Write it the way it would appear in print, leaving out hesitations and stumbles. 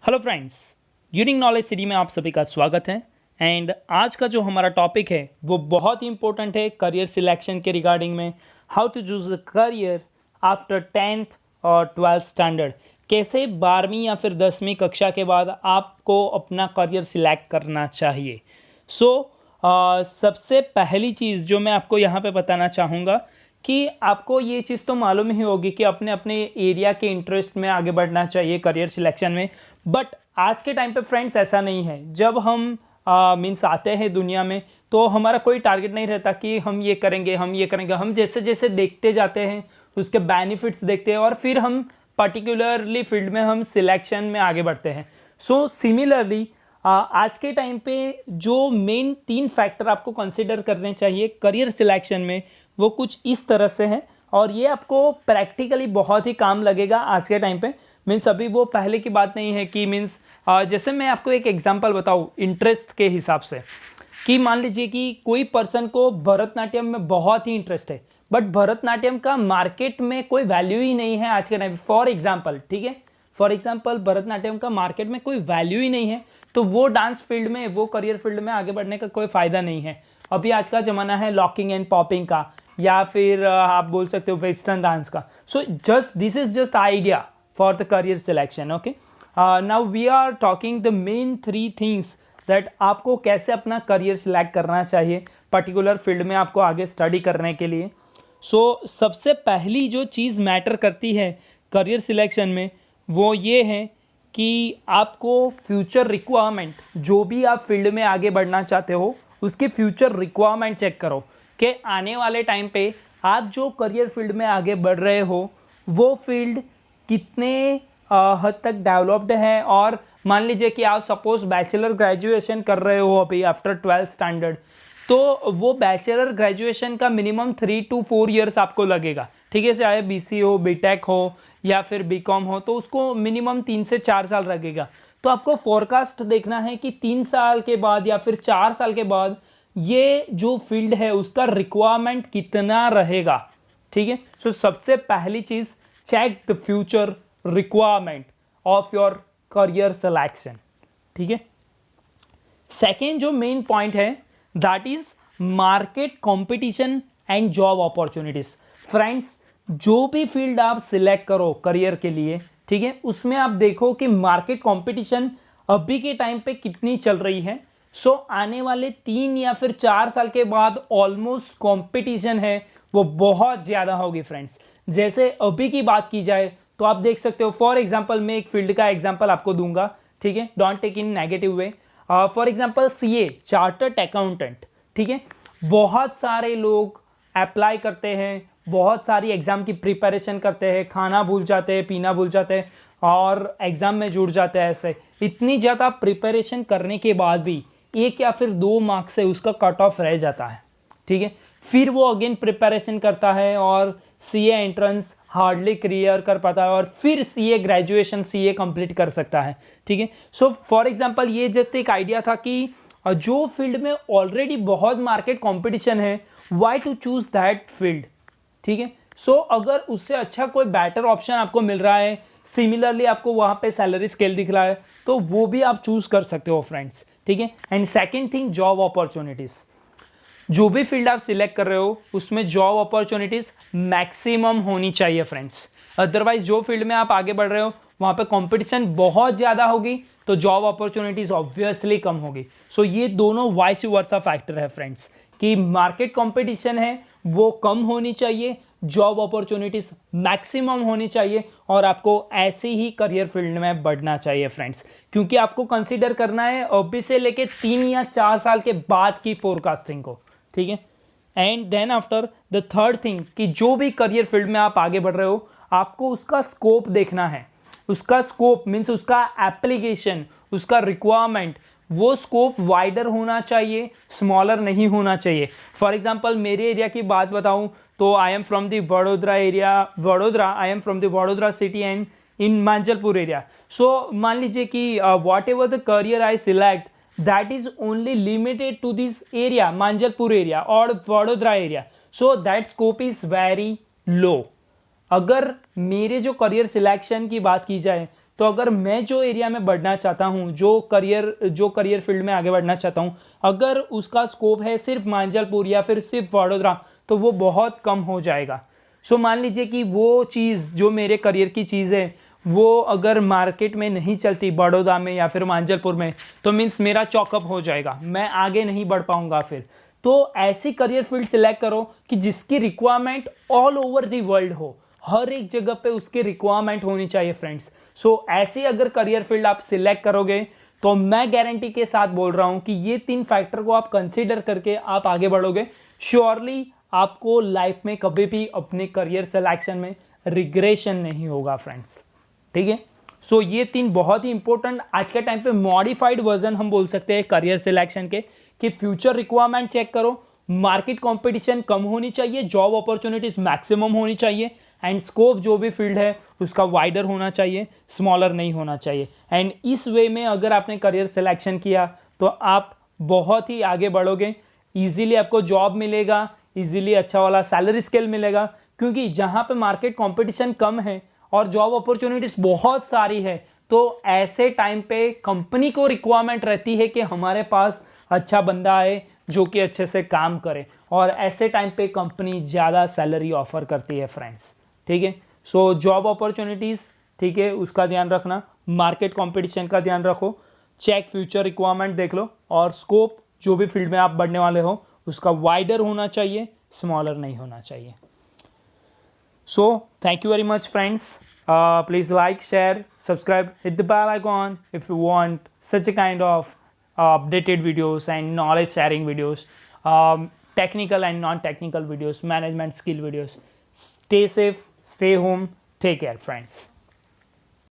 Hello friends, unique knowledge city में आप सभी का स्वागत है। एंड आज का जो हमारा टॉपिक है वो बहुत ही इंपॉर्टेंट है करियर सिलेक्शन के रिगार्डिंग में। How to choose a career after 10th और 12th स्टैंडर्ड। कैसे 12वीं या फिर 10वीं कक्षा के बाद आपको अपना करियर सिलेक्ट करना चाहिए। सबसे पहली चीज़ जो मैं आपको यहाँ पे बताना चाहूँगा कि आपको ये चीज़ तो मालूम ही होगी कि अपने अपने एरिया के इंटरेस्ट में आगे बढ़ना चाहिए करियर सिलेक्शन में। बट आज के टाइम पे फ्रेंड्स ऐसा नहीं है। जब हम मीन्स आते हैं दुनिया में तो हमारा कोई टारगेट नहीं रहता कि हम ये करेंगे हम जैसे जैसे देखते जाते हैं उसके बेनिफिट्स देखते हैं और फिर हम पर्टिकुलरली फील्ड में हम सिलेक्शन में आगे बढ़ते हैं। सिमिलरली आज के टाइम पे जो मेन 3 फैक्टर आपको कंसिडर करने चाहिए करियर सिलेक्शन में वो कुछ इस तरह से है और ये आपको प्रैक्टिकली बहुत ही काम लगेगा आज के टाइम पे। मीन्स अभी वो पहले की बात नहीं है कि मीन्स जैसे मैं आपको एक एग्जांपल बताऊँ इंटरेस्ट के हिसाब से कि मान लीजिए कि कोई पर्सन को भरतनाट्यम में बहुत ही इंटरेस्ट है बट भरतनाट्यम का मार्केट में कोई वैल्यू ही नहीं है आज के टाइम। फॉर एग्जाम्पल, ठीक है, फॉर एग्जाम्पल भरतनाट्यम का मार्केट में कोई वैल्यू ही नहीं है तो वो डांस फील्ड में, वो करियर फील्ड में आगे बढ़ने का कोई फ़ायदा नहीं है। अभी आज का ज़माना है लॉकिंग एंड पॉपिंग का या फिर आप बोल सकते हो वेस्टर्न डांस का। So just this is just idea for the career selection. Okay, now we are talking the main 3 things that आपको कैसे अपना करियर सिलेक्ट करना चाहिए पर्टिकुलर फील्ड में आपको आगे स्टडी करने के लिए। सबसे पहली जो चीज़ मैटर करती है करियर सिलेक्शन में वो ये है कि आपको फ्यूचर रिक्वायरमेंट, जो भी आप फील्ड में आगे बढ़ना चाहते हो उसके फ्यूचर रिक्वायरमेंट चेक करो कि आने वाले टाइम पे आप जो करियर फील्ड में आगे बढ़ रहे हो वो फील्ड कितने हद तक डेवलप्ड है। और मान लीजिए कि आप सपोज बैचलर ग्रेजुएशन कर रहे हो अभी आफ्टर 12th स्टैंडर्ड, तो वो बैचलर ग्रेजुएशन का मिनिमम 3 to 4 ईयर्स आपको लगेगा। ठीक है, चाहे BC हो, BTech हो या फिर BCom हो तो उसको मिनिमम 3 से 4 साल लगेगा। तो आपको फोरकास्ट देखना है कि 3 साल के बाद या फिर 4 साल के बाद ये जो फील्ड है उसका रिक्वायरमेंट कितना रहेगा। ठीक है, सबसे पहली चीज़ check the future requirement of your career selection. ठीक है, सेकेंड जो मेन पॉइंट है that is market competition and job opportunities. Friends, जो भी फील्ड आप सिलेक्ट करो करियर के लिए, ठीक है, उसमें आप देखो कि मार्केट कंपटीशन अभी के टाइम पे कितनी चल रही है। आने वाले 3 या फिर 4 साल के बाद ऑलमोस्ट कंपटीशन है वो बहुत ज़्यादा होगी फ्रेंड्स। जैसे अभी की बात की जाए तो आप देख सकते हो, फॉर एग्जांपल मैं एक फील्ड का एग्जांपल आपको दूंगा, ठीक है, don't take in negative way. For example CA, chartered accountant, ठीक है, बहुत सारे लोग अप्लाई करते हैं, बहुत सारी एग्ज़ाम की प्रिपरेशन करते हैं, खाना भूल जाते हैं, पीना भूल जाते हैं और एग्ज़ाम में जुड़ जाते हैं। ऐसे इतनी ज़्यादा प्रिपरेशन करने के बाद भी 1 या फिर 2 मार्क्स से उसका कट ऑफ रह जाता है। ठीक है, फिर वो अगेन प्रिपरेशन करता है और CA एंट्रेंस हार्डली क्लियर कर पाता है और फिर CA ग्रेजुएशन CA कंप्लीट कर सकता है। ठीक है, फॉर एग्जांपल ये जस्ट एक आइडिया था कि जो फील्ड में ऑलरेडी बहुत मार्केट कंपटीशन है, why to choose that field. ठीक है, अगर उससे अच्छा कोई बेटर ऑप्शन आपको मिल रहा है, सिमिलरली आपको वहां पे सैलरी स्केल दिख रहा है तो वो भी आप चूज कर सकते हो फ्रेंड्स। ठीक है, and second thing job opportunities. जो भी फील्ड आप सिलेक्ट कर रहे हो उसमें जॉब अपॉर्चुनिटीज मैक्सिमम होनी चाहिए फ्रेंड्स। अदरवाइज जो फील्ड में आप आगे बढ़ रहे हो वहाँ पे कंपटीशन बहुत ज़्यादा होगी तो जॉब अपॉर्चुनिटीज ऑब्वियसली कम होगी। ये दोनों वाइस वर्सा फैक्टर है फ्रेंड्स कि मार्केट कंपटीशन है वो कम होनी चाहिए, जॉब अपॉर्चुनिटीज मैक्सिमम होनी चाहिए और आपको ऐसे ही करियर फील्ड में बढ़ना चाहिए फ्रेंड्स, क्योंकि आपको कंसीडर करना है अभी से लेके 3 या 4 साल के बाद की फोरकास्टिंग को। ठीक है, and then after the third thing कि जो भी करियर फील्ड में आप आगे बढ़ रहे हो आपको उसका स्कोप देखना है। उसका स्कोप मीन्स उसका एप्लीकेशन, उसका रिक्वायरमेंट, वो स्कोप वाइडर होना चाहिए, स्मॉलर नहीं होना चाहिए। फॉर एग्जांपल मेरे एरिया की बात बताऊं तो I am from the Vadodara area, I am from the Vadodara city and in Manjalpur area. मान लीजिए कि what ever the career I select that is only limited to this area, Manjalpur area or Vadodara area, so that scope is very low। अगर मेरे जो career selection की बात की जाए तो अगर मैं जो एरिया में बढ़ना चाहता हूँ, जो करियर फील्ड में आगे बढ़ना चाहता हूँ, अगर उसका स्कोप है सिर्फ मांजलपुर या फिर सिर्फ वडोदरा, तो वो बहुत कम हो जाएगा। सो मान लीजिए कि वो चीज़ जो मेरे करियर की चीज़ है वो अगर मार्केट में नहीं चलती बड़ौदा में या फिर मांजलपुर में, तो मीन्स मेरा चॉकअप हो जाएगा, मैं आगे नहीं बढ़ पाऊंगा फिर। तो ऐसी करियर फील्ड सिलेक्ट करो कि जिसकी requirement all over the world हो, हर एक जगह पे उसकी रिक्वायरमेंट होनी चाहिए फ्रेंड्स। सो ऐसी अगर करियर फील्ड आप सिलेक्ट करोगे तो मैं गारंटी के साथ बोल रहा हूं कि ये 3 फैक्टर को आप कंसीडर करके आप आगे बढ़ोगे, श्योरली आपको लाइफ में कभी भी अपने करियर सिलेक्शन में रिग्रेशन नहीं होगा फ्रेंड्स। ठीक है, सो ये 3 बहुत ही इंपॉर्टेंट आज के टाइम पे मॉडिफाइड वर्जन हम बोल सकते हैं करियर सिलेक्शन के, कि फ्यूचर रिक्वायरमेंट चेक करो, मार्केट कंपटीशन कम होनी चाहिए, जॉब अपॉर्चुनिटीज मैक्सिमम होनी चाहिए, एंड स्कोप जो भी फील्ड है उसका वाइडर होना चाहिए, स्मॉलर नहीं होना चाहिए। एंड इस वे में अगर आपने करियर सिलेक्शन किया तो आप बहुत ही आगे बढ़ोगे, ईजिली आपको जॉब मिलेगा, ईजिली अच्छा वाला सैलरी स्केल मिलेगा, क्योंकि जहाँ पे मार्केट कंपटीशन कम है और जॉब अपॉर्चुनिटीज बहुत सारी है, तो ऐसे टाइम पे कंपनी को रिक्वायरमेंट रहती है कि हमारे पास अच्छा बंदा है जो कि अच्छे से काम करे, और ऐसे टाइम पे कंपनी ज़्यादा सैलरी ऑफर करती है फ्रेंड्स। ठीक है, सो जॉब अपॉर्चुनिटीज़, ठीक है, उसका ध्यान रखना, मार्केट कंपटीशन का ध्यान रखो, चेक फ्यूचर रिक्वायरमेंट देख लो, और स्कोप जो भी फील्ड में आप बढ़ने वाले हो उसका वाइडर होना चाहिए, स्मॉलर नहीं होना चाहिए। So thank you very much friends. Please like, share, subscribe, hit the bell icon if you want such a kind of updated videos and knowledge sharing videos, technical and non-technical videos, management skill videos. Stay safe, stay home, take care friends.